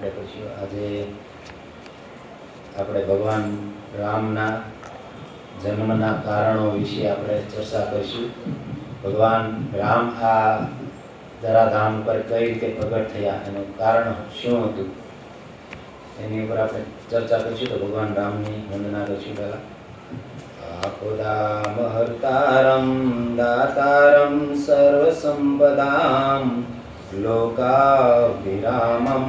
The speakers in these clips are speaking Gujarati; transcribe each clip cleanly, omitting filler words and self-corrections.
આપણે કરીશું. આજે આપણે ભગવાન રામના જન્મના કારણો વિશે આપણે ચર્ચા કરીશું. ભગવાન રામ આ ધરાધામ પર કઈ રીતે પ્રગટ થયા, એનું કારણ શું હતું, એની ઉપર આપણે ચર્ચા કરીશું. તો ભગવાન રામની વંદના કરીશું. પહેલા આખોદામ હરતારમ દાતારમ સર્વ સંપદામ લોકાભિરામમ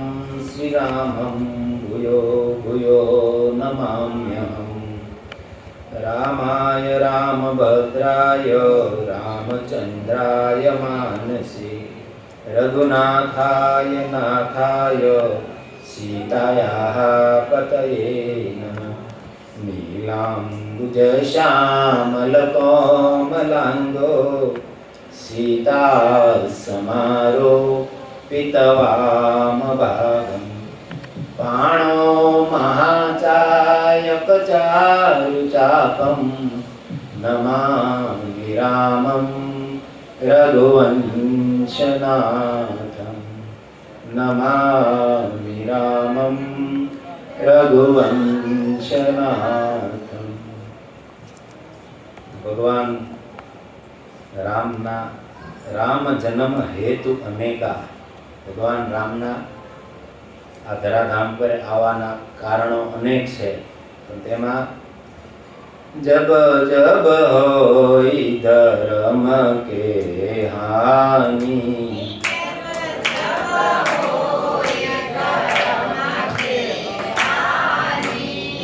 શ્રીરામમ ભૂયો ભૂયો નમામ્યહમ. રામાય રામભદ્રાય રામચંદ્રાય માનસી રઘુનાથાય નાથાય સીતાયાઃ પતયે નમઃ. નીલાંબુજ શ્યામલકોમલાંગો સીતા સમારો પિતવામભાગમ. પાણો મહાચાયક ચારુચાપમ નમામિ રામં રઘુવંશનાથમ. નમામિ રામં રઘુવંશનાથમ. ભગવાન રામના રામ જન્મ હેતુ અનેકા. ભગવાન રામના આ ધરાધામ પર આવવાના કારણો અનેક છે, પણ તેમાં જબ જબ હોય ધર્મ કે હાનિ,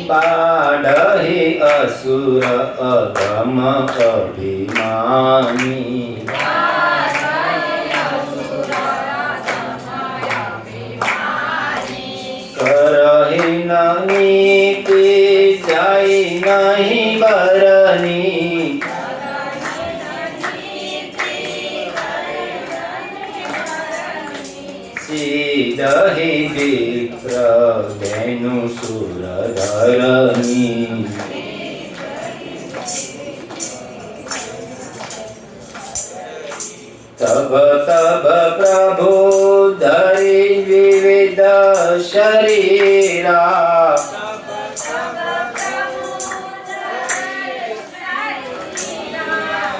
બાઢહી અસુર અધમ અભિમાની. કરહી નીતિ જાય નહીં બરની, સીધહી વિપ્ર ધેનુ સુરધરની. તબ તબ પ્રભુ ધરી વિવિધ શરીરા,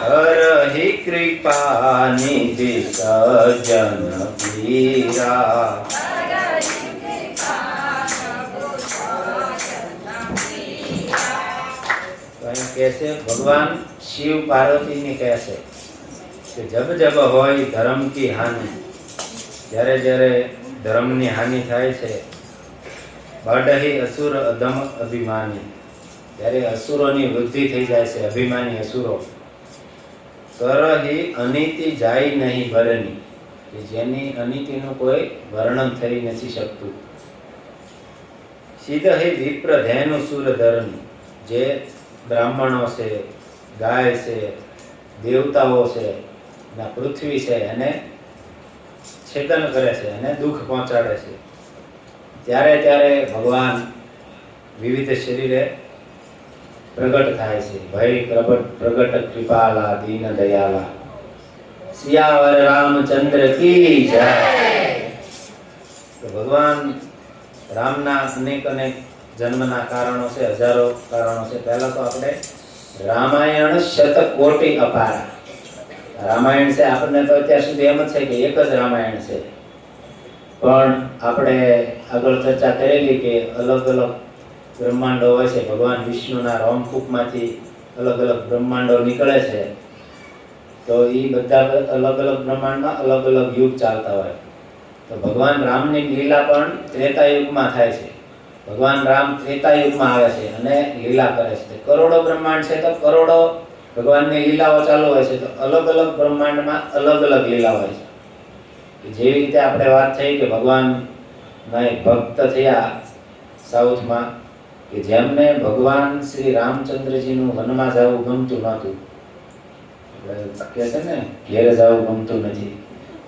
હરહી કૃપા નિધિ સજ્જન પીરા. कैसे भगवान शिव पार्वती ने कैसे कि जब जब होय धर्म की हानि, જ્યારે જ્યારે ધર્મની હાનિ થાય છે, બઢહી અસુર અધમ અભિમાની, ત્યારે અસુરોની વૃદ્ધિ થઈ જાય છે, અભિમાની અસુરો. કરહી અનીતિ જાય નહીં ભરની, કે જેની અનીતિનું કોઈ વર્ણન થઈ નથી શકતું. સીધહી વિપ્ર ધેનુ સુરધરની, જે બ્રાહ્મણો છે, ગાય છે, દેવતાઓ છે, પૃથ્વી છે, એને છેદન કરે છે અને દુઃખ પહોંચાડે છે. ત્યારે ત્યારે ભગવાન વિવિધ શરીરે પ્રગટ થાય છે. ભય પ્રગટ કૃપાલા દીન દયાલા. સિયાવર રામચંદ્ર કી જય. તો ભગવાન રામના અનેક અનેક જન્મના કારણો છે, હજારો કારણો છે. પહેલા તો આપણે રામાયણ શતકોટી અપાર. રામાયણ છે, આપણને તો અત્યાર સુધી એમ જ છે કે એક જ રામાયણ છે, પણ આપણે આગળ ચર્ચા કરેલી કે અલગ અલગ બ્રહ્માંડો હોય છે. ભગવાન વિષ્ણુના રોમકૂપમાંથી અલગ અલગ બ્રહ્માંડો નીકળે છે, તો એ બધા અલગ અલગ બ્રહ્માંડમાં અલગ અલગ યુગ ચાલતા હોય. તો ભગવાન રામની લીલા પણ ત્રેતા યુગમાં થાય છે. ભગવાન રામ ત્રેતા યુગમાં આવે છે અને લીલા કરે છે. કરોડો બ્રહ્માંડ છે, તો કરોડો ભગવાનની લીલાઓ ચાલુ હોય છે, તો અલગ અલગ બ્રહ્માંડમાં અલગ અલગ લીલા હોય છે. જેવી રીતે આપણે વાત થઈ કે ભગવાનના એક ભક્ત થયા સાઉથમાં, કે જેમને ભગવાન શ્રી રામચંદ્રજીનું વનમાં જવું ગમતું નહોતું. કે છે ને, ઘેરે જવું ગમતું નથી,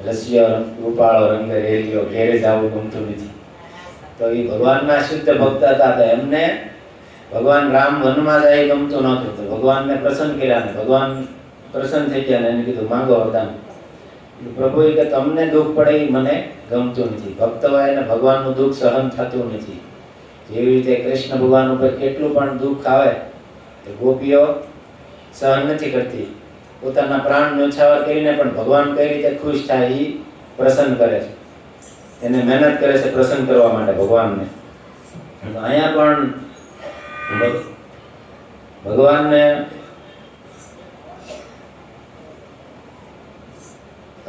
રસિયો રૂપાળો રંગ રેલિયો, ઘેરે જવું ગમતું નથી. તો એ ભગવાનના શુદ્ધ ભક્ત હતા, તો એમને ભગવાન રામ વનમાં જાય ગમતું નહોતું. તો ભગવાનને પ્રસન્ન કર્યા, ને ભગવાન પ્રસન્ન થઈ ગયા ને એને કીધું માંગો વરદાન. પ્રભુએ કે તમને દુઃખ પડે એ મને ગમતું નથી. ભક્ત હોય અને ભગવાનનું દુઃખ સહન થતું નથી. જેવી રીતે કૃષ્ણ ભગવાન ઉપર કેટલું પણ દુઃખ આવે તો ગોપીઓ સહન નથી કરતી. પોતાના પ્રાણ ન્યોછાવર કરીને પણ ભગવાન કઈ રીતે ખુશ થાય એ પ્રસન્ન કરે છે. એને મહેનત કરે છે પ્રસન્ન કરવા માટે ભગવાનને. અહીંયા પણ ભગવાનને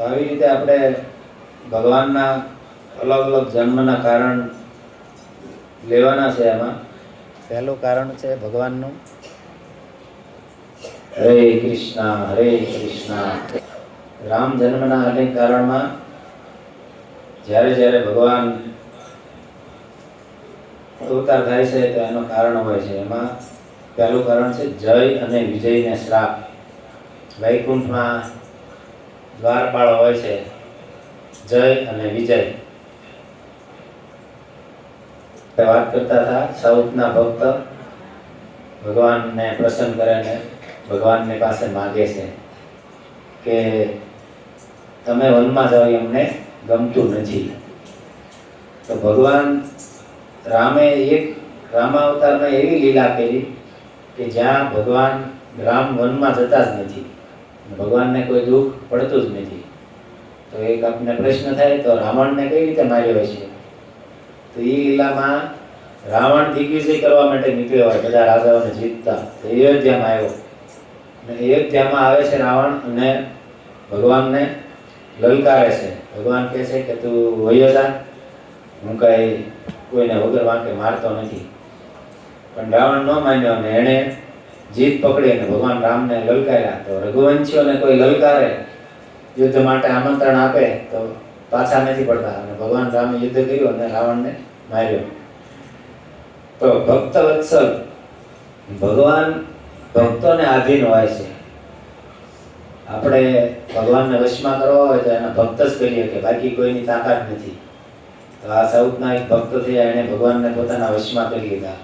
આવી રીતે આપણે ભગવાનના અલગ અલગ જન્મના કારણ લેવાના છે. એમાં પહેલું કારણ છે ભગવાનનું હરે કૃષ્ણ હરે કૃષ્ણ. રામ જન્મના અનેક કારણમાં જ્યારે જ્યારે ભગવાન અવતાર થાય છે તો એનું કારણ હોય છે. એમાં પહેલું કારણ છે જય અને વિજયને શ્રાપ. વૈકુંઠમાં દ્વારપાળ હોય છે, જય અને વિજય. વાત કરતા હતા સાઉથના ભક્ત ભગવાનને પ્રસન્ન કરે ને ભગવાનની પાસે માગે છે કે તમે વનમાં જાઓ અમને ગમતું નથી. તો ભગવાન રામે એક રામાવતારમાં એવી લીલા કરી કે જ્યાં ભગવાન રામ વનમાં જતા જ નથી, ભગવાનને કોઈ દુઃખ પડતું જ નથી. તો એક આપને પ્રશ્ન થાય તો રાવણને કઈ રીતે માર્યો હશે? તો એ લીલામાં રાવણ દિગ્વિજય કરવા માટે નીકળ્યો હોય, બધા રાજાઓને જીતતા. તો અયોધ્યામાં આવ્યો અને અયોધ્યામાં આવે છે રાવણ અને ભગવાનને લલકારે છે. ભગવાન કહે છે કે તું વયો જા, હું કઈ કોઈને વગર વાંકે મારતો નથી. પણ રાવણ ન માન્યો અને એણે જીત પકડી અને ભગવાન રામને લલકાર્યા. તો રઘુવંશીઓને કોઈ લલકારે, યુદ્ધ માટે આમંત્રણ આપે તો પાછા નથી પડતા. અને ભગવાન રામે યુદ્ધ કર્યું અને રાવણને માર્યો. તો ભક્ત વત્સલ ભગવાન ભક્તોને આધીન હોય છે. આપણે ભગવાનને વશમાં કરવા હોય તો એના ભક્ત જ કરીએ કે બાકી કોઈની તાકાત નથી. તો આ સાઉથના એક ભક્ત થયા, એણે ભગવાનને પોતાના વશમાં કરી લીધા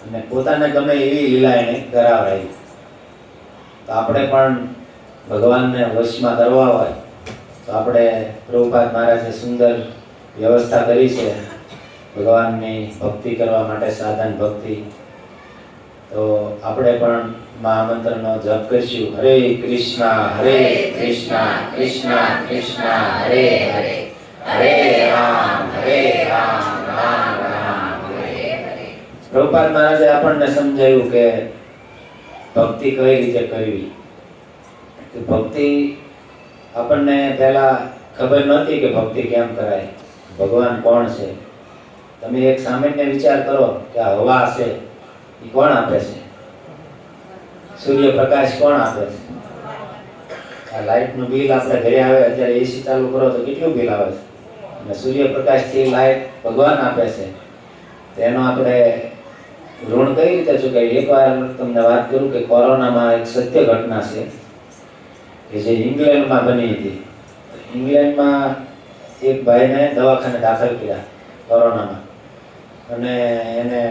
અને પોતાને ગમે એવી લીલા એને કરાવડાવી. તો આપણે પણ ભગવાનને વશમાં કરવા હોય તો આપણે પ્રભુપાદ મહારાજે સુંદર વ્યવસ્થા કરી છે ભગવાનની ભક્તિ કરવા માટે, સાધન ભક્તિ. તો આપણે પણ મહામંત્રનો જપ કરીશું. હરે કૃષ્ણ કૃષ્ણ કૃષ્ણ હરે હરે, હરે રામ રામ રામ હરે હરે. પ્રભુપાદ મહારાજે આપણને સમજાવ્યું કે ભક્તિ કઈ રીતે કરવી. ભક્તિ આપણને પહેલા ખબર નહોતી કે ભક્તિ કેમ કરાય, ભગવાન કોણ છે. તમે એક સામાન્ય વિચાર કરો કે આ હવા છે એ કોણ આપે છે? સૂર્યપ્રકાશ કોણ આપે છે? આ લાઇટનું બિલ આપણે ઘરે આવે, અત્યારે એસી ચાલુ કરો તો કેટલું બિલ આવે છે? અને સૂર્યપ્રકાશથી લાઇટ ભગવાન આપે છે. તો એનો આપણે ઋણ કઈ રીતે ચૂકવીએ? એકવાર તમને વાત કરું કે કોરોનામાં એક સત્ય ઘટના છે કે જે ઇંગ્લેન્ડમાં બની હતી. ઇંગ્લેન્ડમાં એક ભાઈને દવાખાને દાખલ કર્યા કોરોનામાં અને એને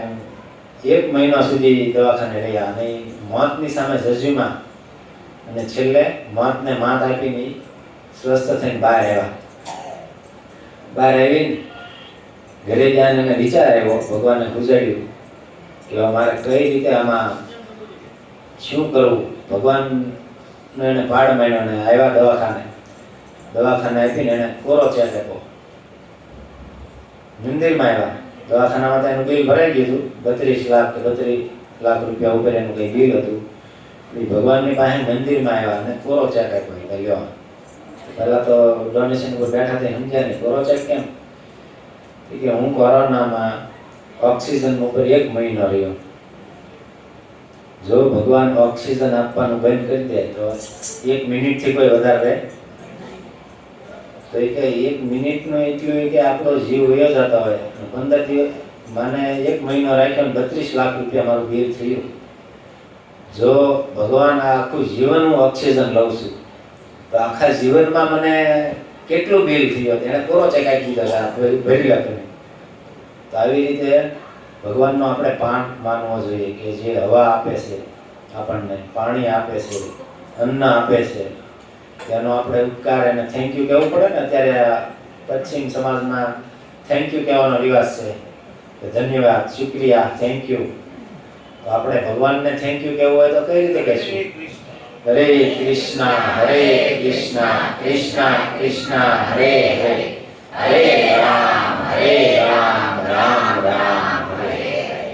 1 મહિના સુધી દવાખાને રહ્યા અને મોતની સામે ઝઝુમાં અને છેલ્લે મોતને માત આપીને સ્વસ્થ થઈને બહાર આવ્યા. બહાર આવીને ઘરે જઈને એને વિચાર આવ્યો, ભગવાનને ગુજાર્યું કે મારે કઈ રીતે આમાં શું કરવું. ભગવાનનો એને પાડ માન્યો અને આવ્યા દવાખાને આપીને એને કોરો ચેક આપ્યો. મંદિરમાં આવ્યા, દવાખાનામાં તો એનું બિલ ભરાઈ ગયું હતું, 32 લાખ કે 32 લાખ રૂપિયા ઉપર એનું કંઈ બિલ હતું. એ ભગવાનની પાસે મંદિરમાં આવ્યા અને કોરો ચેક આપ્યો. લ્યો, પહેલાં તો ડોનેશન ઉપર બેઠા થઈ સમજ્યા નહીં, કોરો ચેક કેમ? કે હું કોરોનામાં ઓક્સિજન ઉપર 1 મહિનો રહ્યો. જો ભગવાન ઓક્સિજન આપવાનું બંધ કરી દે તો 1 મિનિટથી કોઈ વધારે રહે? તો એ કે 1 મિનિટનું એટલું કે આપણો જીવ વયો જતો હોય. 15 દિવસ મને 1 મહિનો રાખ્યો ને 32 લાખ રૂપિયા મારું બિલ થયું. જો ભગવાન આ આખું જીવન હું ઓક્સિજન લઉં છું તો આખા જીવનમાં મને કેટલું બિલ થયું? એને કોરો ચેક આપી દીધા, ભરી લો તમે. તો આવી રીતે ભગવાનનો આપણે પાઠ માનવો જોઈએ કે જે હવા આપે છે આપણને, પાણી આપે છે, અન્ન આપે છે, એનો આપણે ઉપકાર એને થેન્ક યુ કહેવું પડે ને. અત્યારે પશ્ચિમ સમાજમાં થેન્ક યુ કહેવાનો રિવાજ છે કે ધન્યવાદ, શુક્રિયા, થેન્ક યુ. તો આપણે ભગવાનને થેન્ક યુ કહેવું હોય તો કઈ રીતે કહીશું? હરે કૃષ્ણ હરે કૃષ્ણ કૃષ્ણ કૃષ્ણ હરે હરે, હરે રામ રામ રામ હરે હરે.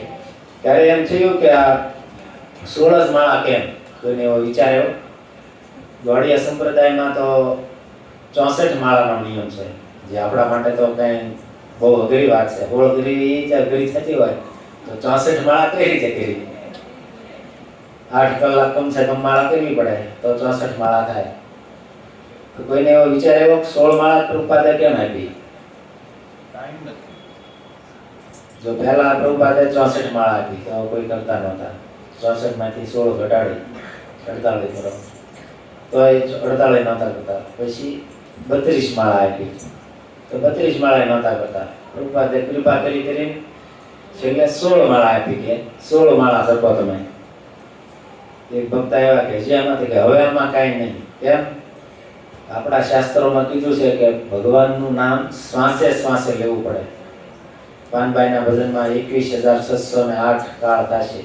ત્યારે એમ થયું કે આ 16 માળા કેમ? કોઈને એવો વિચાર આવ્યો? ગોળીયા સંપ્રદાયમાં તો 64 માળાનો નિયમ છે, જે આપણા માટે તો કઈ બહુ અઘરી વાત છે. 16 અઘરી થતી હોય તો 64 માળા કઈ રીતે કરી? 8 કલાક કમસે કમ માળા કરવી પડે તો 64 માળા થાય. તો કોઈને એવો વિચાર આવ્યો 16 માળા પ્રભુપાદે કેમ આપી? જો પહેલા પ્રભુપાદે 64 માળા આપી તો કોઈ કરતા નહોતા. 64 માંથી 16 ઘટાડી 48 કરો તો એ 48 નહોતા કરતા. પછી 32 માળા આપી તો 32 માળા નહોતા કરતા. પ્રભુપાદે કૃપા કરી છેલ્લે 16 માળા આપી કે 16 માળા જપો તમે. એક ભક્ત આવ્યા કે જેમાંથી કે હવે આમાં કાંઈ નહીં. કેમ? આપણા શાસ્ત્રોમાં કીધું છે કે ભગવાનનું નામ શ્વાસે શ્વાસે લેવું પડે. પાનભાઈના ભજનમાં 21,608 કાળ થશે.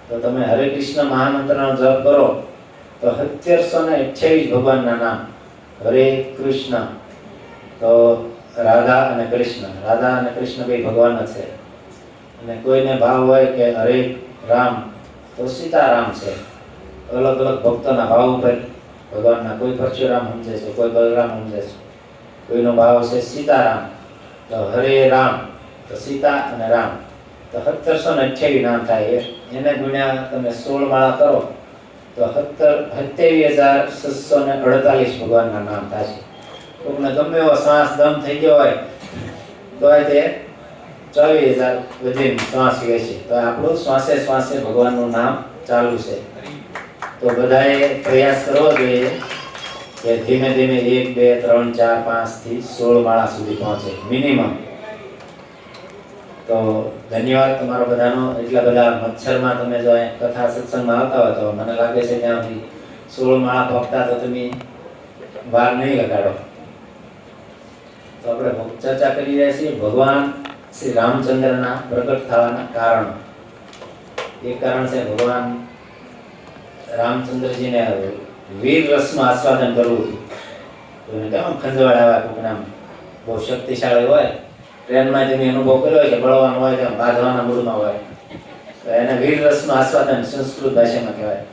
તો તમે હરે કૃષ્ણ મહામંત્રનો જપ કરો તો 1728 ભગવાનના નામ. હરે કૃષ્ણ તો રાધા અને કૃષ્ણ, રાધા અને કૃષ્ણ બે ભગવાન છે. અને કોઈને ભાવ હોય કે હરે રામ તો સીતારામ છે. અલગ અલગ ભક્તોના ભાવ ઉપર ભગવાનના, કોઈ પરશુરામ સમજે છે, કોઈ બલરામ સમજે છે, કોઈનો ભાવ છે સીતારામ. તો હરે રામ તો સીતા અને રામ તો 1728 નામ થાય. એને ગુણ્યા તમે 16 માળા કરો તો 27,648 ભગવાનના નામ થશે. કોઈને ગમે એવો શ્વાસ દમ થઈ ગયો હોય તો તે 24,000 વધીને શ્વાસ લે છે. તો આપણું શ્વાસે શ્વાસે ભગવાનનું નામ ચાલુ છે. તો બધાએ પ્રયાસ કરવો જોઈએ કે ધીમે ધીમે 1, 2, 3, 4, 5 થી 16 માળા સુધી પહોંચે મિનિમમ. તો ધન્યવાદ તમારો બધાનો. એટલા બધા મચ્છરમાં તમે જો કથા સત્સંગમાં આવતા હોય તો મને લાગે છે ત્યાંથી 16 માળા પહોંચતા તો તમે વાર નહીં લગાડો. તો આપણે ચર્ચા કરી રહ્યા છીએ ભગવાન શ્રી રામચંદ્રના પ્રગટ થવાના કારણ. એક કારણ છે ભગવાન રામચંદ્રજીને વીર રસનું આસ્વાદન કરવું હતું. કેમ ખંજવાળ આવ્યા કોઈક બહુ શક્તિશાળી હોય, ટ્રેનમાં જેની અનુભવ કર્યો હોય કે બળવાનું હોય તેમ બાંધવાના મૂળમાં હોય તો એને વીર રસનું આસ્વાદન સંસ્કૃત ભાષામાં કહેવાય.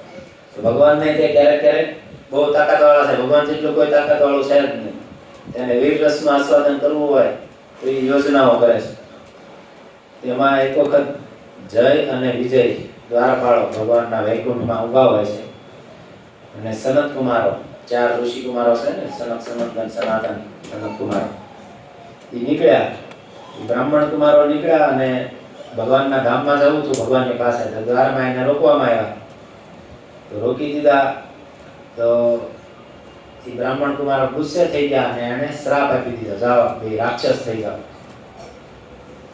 તો ભગવાનને તે ક્યારેક ક્યારેક બહુ તાકાતવાળા છે, ભગવાન જેટલું કોઈ તાકાતવાળું છે જ નહીં. તેને વીર રસનું આસ્વાદન કરવું હોય તો એ યોજનાઓ કરે છે. તેમાં એક વખત જય અને વિજય દ્વારપાળો ભગવાનના વૈકુંઠમાં ઉભા હોય છે. અને સનત કુમારો, 4 ઋષિ કુમારો છે ને, સનક, સનંદન, સનાતન, સનત કુમારો, એ નીકળ્યા. બ્રાહ્મણ કુમારો નીકળ્યા અને ભગવાનના ધામમાં જવું હતું, ભગવાનની પાસે. તો દ્વારમાં એને રોકવામાં આવ્યા. તો રોકી દીધા તો એ બ્રાહ્મણ કુમારો ગુસ્સે થઈ ગયા અને એને શ્રાપ આપી દીધો, જાઓ બે રાક્ષસ થઈ જાઓ.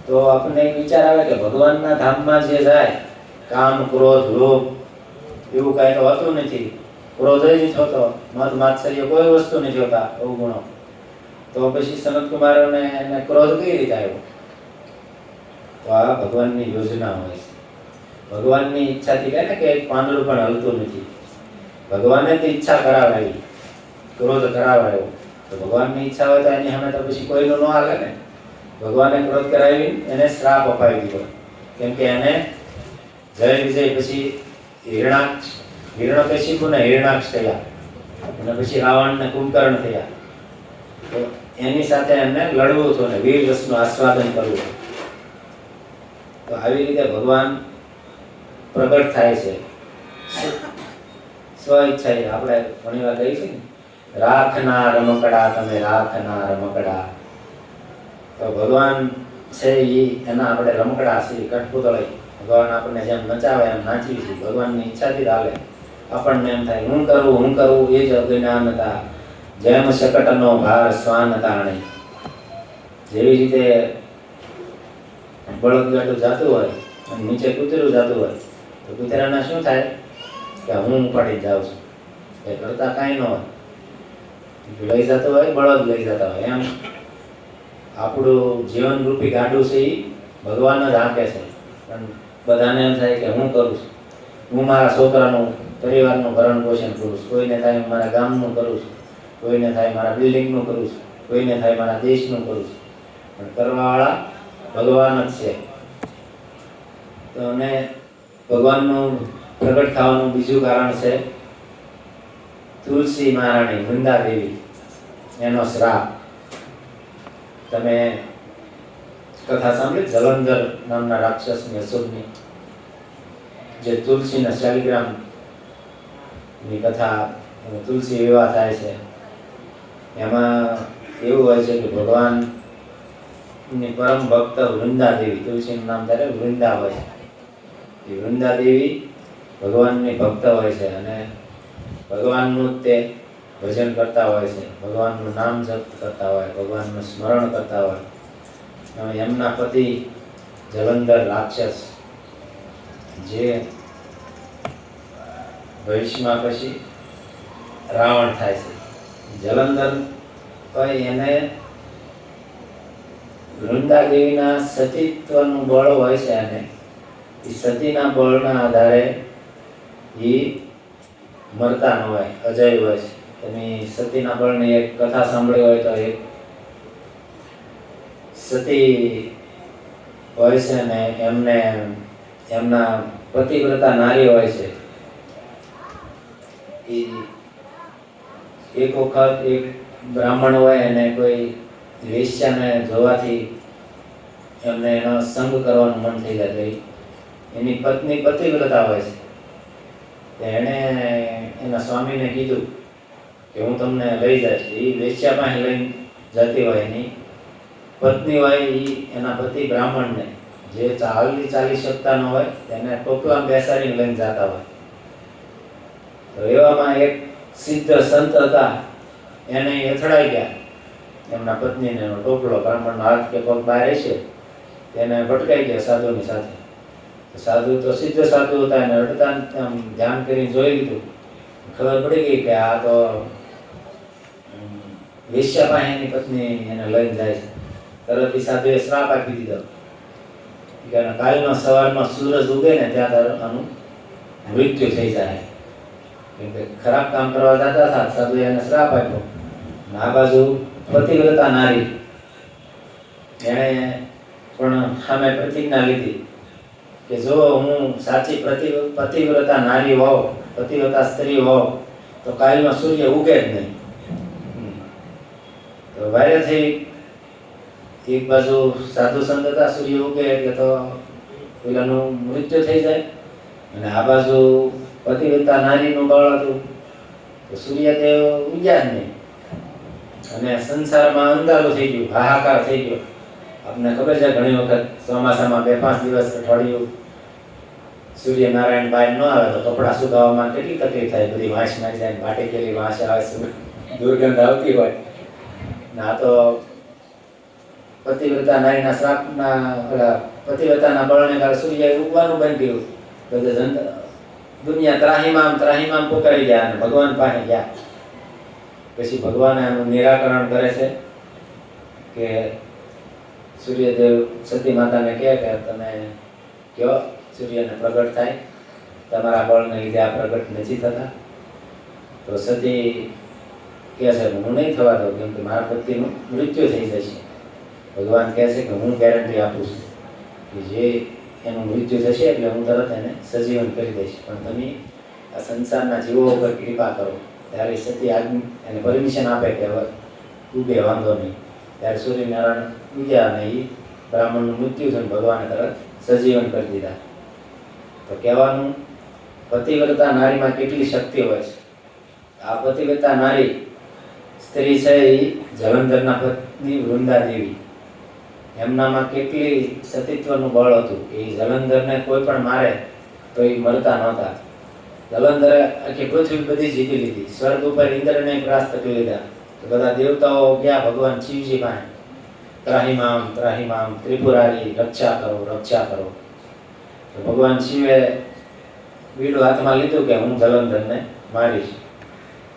તો આપણને એક વિચાર આવે કે ભગવાનના ધામમાં જે જાય, કામ, ક્રોધ, લોભ એવું કાંઈ તો હોતું નથી. ક્રોધ જ નથી હોતો, મદ માત્સર્ય કોઈ વસ્તુ નથી હોતા, અવગુણો. તો પછી સનત કુમારોને એને ક્રોધ કઈ રીતે આવ્યો? તો આ ભગવાનની યોજના હોય છે. ભગવાનની ઈચ્છાથી કહે ને કે એક પાંદડું પણ હલતું નથી. ભગવાને તે ઈચ્છા કરાવાઈ, ક્રોધ કરાવાયો. તો ભગવાનની ઈચ્છા હોય તો એની સામે તો પછી કોઈનું ન હાલે ને. ભગવાને ક્રોધ કરાવી એને શ્રાપ અપાવી દીધો. કેમ કે એને જય વિજય પછી હિરણ્યકશિપુ ને હિરણાક્ષ થયા અને પછી રાવણ ને કુંભકર્ણ થયા. તો એની સાથે એમને લડવું હતું ને વીર રસનું આસ્વાદન કરવું. તો આવી રીતે ભગવાન પ્રગટ થાય છે સ્વ ઈચ્છાએ. આપણે ઘણી વાર કહી છે ને, રાખના રમકડા તમે રાખના રમકડા. તો ભગવાન છે એના આપણે રમકડા છીએ, કઠપુતળી. ભગવાન આપણને જેમ નચાવે એમ નાચી છીએ. ભગવાનની ઈચ્છાથી ચાલે. આપણને એમ થાય હું કરું એ જ અજ્ઞાનતા, જેમ શકટનો ભાર શ્વાન તાણે. જેવી રીતે બળદગાડું જાતું હોય અને નીચે કૂતરું જાતું હોય તો કૂતરાને શું થાય કે હું ઉપાડી જાઉં છું, એ કરતા કાંઈ ન હોય. લઈ જતો હોય બળદ લઈ જતા હોય એમ આપણું જીવન રૂપી ગાડું છે એ ભગવાન જ આંકે છે. પણ બધાને એમ થાય કે હું કરું છું, હું મારા છોકરાનું પરિવારનું ભરણ પોષણ કરું છું, કોઈને થાય મારા ગામનું કરું છું, કોઈને થાય મારા બિલ્ડિંગનું કરું છું, કોઈને થાય મારા દેશનું કરું છું, પણ કરવાવાળા ભગવાન જ છે. તો અને ભગવાનનું પ્રગટ થવાનું બીજું કારણ છે તુલસી મહારાણી વૃંદા દેવી એનો શ્રાપ. તમે કથા સાંભળી જલંધર નામના રાક્ષસની અસુરની જે તુલસીના શાલિગ્રામની કથા, તુલસી વિવાહ થાય છે. એમાં એવું હોય છે કે ભગવાનની પરમ ભક્ત વૃંદા દેવી, તુલસીનું નામ ત્યારે વૃંદા હોય છે, એ વૃંદા દેવી ભગવાનની ભક્ત હોય છે અને ભગવાનનું તે ભજન કરતા હોય છે, ભગવાનનું નામ જપ કરતા હોય, ભગવાનનું સ્મરણ કરતા હોય. એમના પતિ જલંધર રાક્ષસ જે ભવિષ્યમાં પછી રાવણ થાય છે, જલંધર ભાઈ એને વૃંદા દેવીના સતીત્વનું બળ હોય છે અને એ સતીના બળના આધારે એ મરતા ન હોય, અજય હોય છે. તમે સતીના બળની એક કથા સાંભળી હોય તો એક સતી હોય છે ને એમને એમના પતિવ્રતા નારી હોય છે. એ એક વખત એક બ્રાહ્મણ હોય અને કોઈ વેશ્યાને જોવાથી એમને એનો સંગ કરવાનું મન થઈ જાય. એની પત્ની પતિવ્રતા હોય છે. એણે એના સ્વામીને કીધું કે હું તમને લઈ જઈશ. એ વેશ્યા પાસે લઈને જતી હોય, એની પત્ની હોય એ એના પતિ બ્રાહ્મણને જે ચાલી શકતા ન હોય એને ટોપલામાં બેસાડીને લઈને જતા હોય. તો એવામાં એક સિદ્ધ સંત હતા, એને અથડાઈ ગયા એમના પત્નીને ટોપલો, બ્રાહ્મણનો હાથ કે પગ બહાર હશે તેને ભટકાઈ ગયા સાધુની સાથે. સાધુ તો સિદ્ધ સાધુ હતા, એને અડતા ધ્યાન કરીને જોઈ લીધું, ખબર પડી ગઈ કે આ તો વેશ્યા પાસે એની પત્ની એને લઈને જાય છે. તરત સાધુએ શ્રાપ આપી દીધો કે કાલનો સવારમાં સૂરજ ઉગે ને ત્યાં આનું મૃત્યુ થઈ જાય. કેમ કે ખરાબ કામ કરવા જતા હતા, સાધુએ એને શ્રાપ આપ્યો. આ બાજુ પતિવ્રતા નારી એણે પણ સામે પ્રતિજ્ઞા લીધી કે જો હું સાચી પતિવ્રતા નારી હોઉં, પતિવ્રતા સ્ત્રી હોઉં તો કાલનો સૂર્ય ઉગે જ નહીં. તો વારેથી એક બાજુ સાધુ સંત હતા, સૂર્ય ઉગે એટલે તો પેલાનું મૃત્યુ થઈ જાય, અને આ બાજુ પતિવ્રતા નારીનું બળ હતું તો સૂર્યદેવ ઉગ્યા જ નહીં. અને સંસારમાં અંધારું થઈ ગયું, હાહાકાર થઈ ગયો. આપને ખબર છે ઘણી વખત ચોમાસામાં 2-5 દિવસ અઠવાડિયું સૂર્યનારાયણ બહાર ન આવે તો કપડાં સુકાવવામાં કેટલી તકલીફ થાય, બધી વાંસ મારી જાય, માટી કેલી વાંસ આવે, દુર્ગંધ આવતી હોય. ના તો પતિવ્રતા નારીના શ્રાપના પતિવ્રતાના બળને કારણે સૂર્ય ઉગવાનું બંધ કર્યું. બધે દુનિયા ત્રાહીમામ પોકારી ગયા અને ભગવાન પાસે ગયા. પછી ભગવાન એનું નિરાકરણ કરે છે કે સૂર્યદેવ સતી માતાને કહે કે તમે કયો સૂર્યને પ્રગટ થાય, તમારા બળને લીધે આ પ્રગટ નથી થતા. તો સતી કહે છે હું નહીં થવા દઉં, કેમ કે મારા પતિનું મૃત્યુ થઈ જશે. ભગવાન કહે છે કે હું ગેરંટી આપું છું કે જે એનું મૃત્યુ થશે એટલે હું તરત એને સજીવન કરી દઈશ, પણ તમે આ સંસારના જીવો ઉપર કૃપા કરો. ત્યારે સતી એને પરમિશન આપે કે હવે ઉગે વાંધો નહીં. ત્યારે સૂર્યનારાયણ ઉગ્યા અને એ બ્રાહ્મણનું મૃત્યુ થયું, ભગવાને તરત સજીવન કરી દીધા. તો કહેવાનું પતિવ્રતા નારીમાં કેટલી શક્તિ હોય છે. આ પતિવ્રતા નારી સ્ત્રી છે એ જલંધરના પત્ની વૃંદા દેવી, એમનામાં કેટલી સતીત્વનું બળ હતું. એ જલંધરને કોઈ પણ મારે તો એ મરતા નહોતા. જલંધરે આખી પૃથ્વી બધી જીતી લીધી. સ્વર્ગ ઉપર ઇન્દ્રને પ્રાસ્ત કરી લીધા. તો બધા દેવતાઓ ગયા ભગવાન શિવજી પાસે, ત્રાહિમામ ત્રિપુરારી રક્ષા કરો, રક્ષા કરો. તો ભગવાન શિવે બીડું હાથમાં લીધું કે હું જલંધરને મારીશ.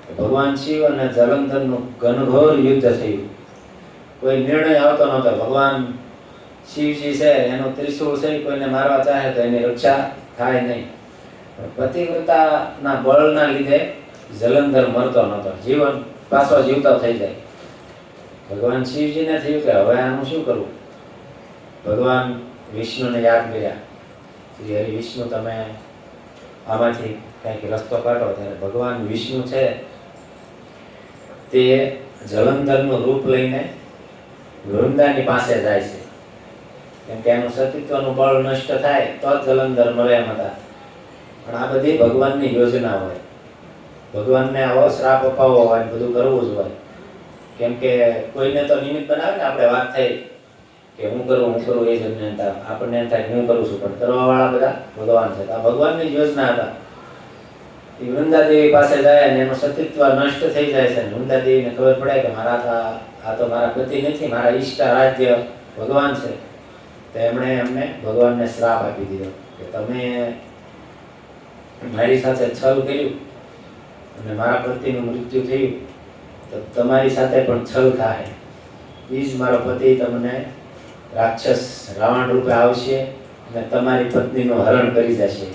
ભગવાન શિવ અને જલંધરનું ઘનઘોર યુદ્ધ થયું. કોઈ નિર્ણય આવતો નહોતો. ભગવાન શિવજી છે એનું ત્રિશૂળ છે, કોઈને મારવા ચાહે તો એની રક્ષા થાય નહીં. પતિવ્રતાના બળના લીધે જલંધર મરતો નહોતો, જીવન પાછો જીવતો થઈ જાય. ભગવાન શિવજીને થયું કે હવે આનું શું કરવું. ભગવાન વિષ્ણુને યાદ કર્યા. શ્રી હરિ વિષ્ણુ, તમે આમાંથી કંઈક રસ્તો કાઢો. ત્યારે ભગવાન વિષ્ણુ છે તે જલંધરનું રૂપ લઈને વૃંદાની પાસે જાય છે. કેમ કે એનું સતીત્વનું બળ નષ્ટ થાય તો જ જલંધર મરે એમ હતા. પણ આ બધી ભગવાનની યોજના હોય. ભગવાનને આવો શ્રાપ અપાવવો હોય, બધું કરવું જ હોય. કેમ કે કોઈને તો નિમિત્ત બનાવે ને, આપણે વાત થઈ કે હું કરું એ જ આપણને એમ થાય હું કરું છું, પણ કરવાવાળા બધા ભગવાન છે. આ ભગવાનની યોજના હતા. એ વૃંદાદેવી પાસે જાય અને એનું સતીત્વ નષ્ટ થઈ જાય છે. વૃંદાદેવીને ખબર પડે કે આ તો મારા પતિ નથી, મારા ઈષ્ટ આરાધ્ય ભગવાન છે. તો એમણે એમને ભગવાનને શ્રાપ આપી દીધો કે તમે મારી સાથે છલ કર્યું અને મારા પતિનું મૃત્યુ થયું, તો તમારી સાથે પણ છલ થાય. એ જ મારો પતિ તમને રાક્ષસ રાવણ રૂપે આવશે અને તમારી પત્નીનું હરણ કરી જશે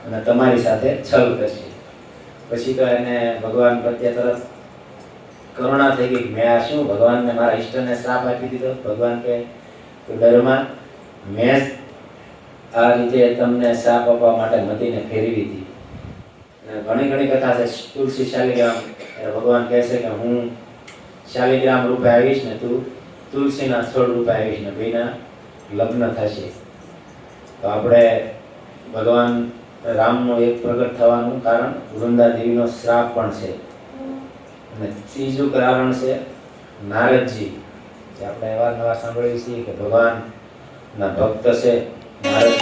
અને તમારી સાથે છલ કરશે. પછી તો એને ભગવાન પ્રત્યે તરફ કરુણા થઈ ગઈ. મેં આ શું ભગવાનને મારા ઈષ્ટને શ્રાપ આપી દીધો. ભગવાન કે ડરમાં મેં આ રીતે તમને શ્રાપ આપવા માટે મતીને ફેરવી હતી. ઘણી ઘણી કથા છે. તુલસી શાલિગ્રામ, ભગવાન કહે છે કે હું શાલિગ્રામ રૂપે આવીશ ને તું તુલસીના છોડ રૂપે આવીશ ને બેના લગ્ન થશે. તો આપણે ભગવાન રામનું એક પ્રગટ થવાનું કારણ વૃંદાદેવીનો શ્રાપ પણ છે. અને ત્રીજું કારણ છે નારદજી, જે આપણે અવારનવાર સાંભળીએ છીએ કે ભગવાનના ભક્ત છે નારદ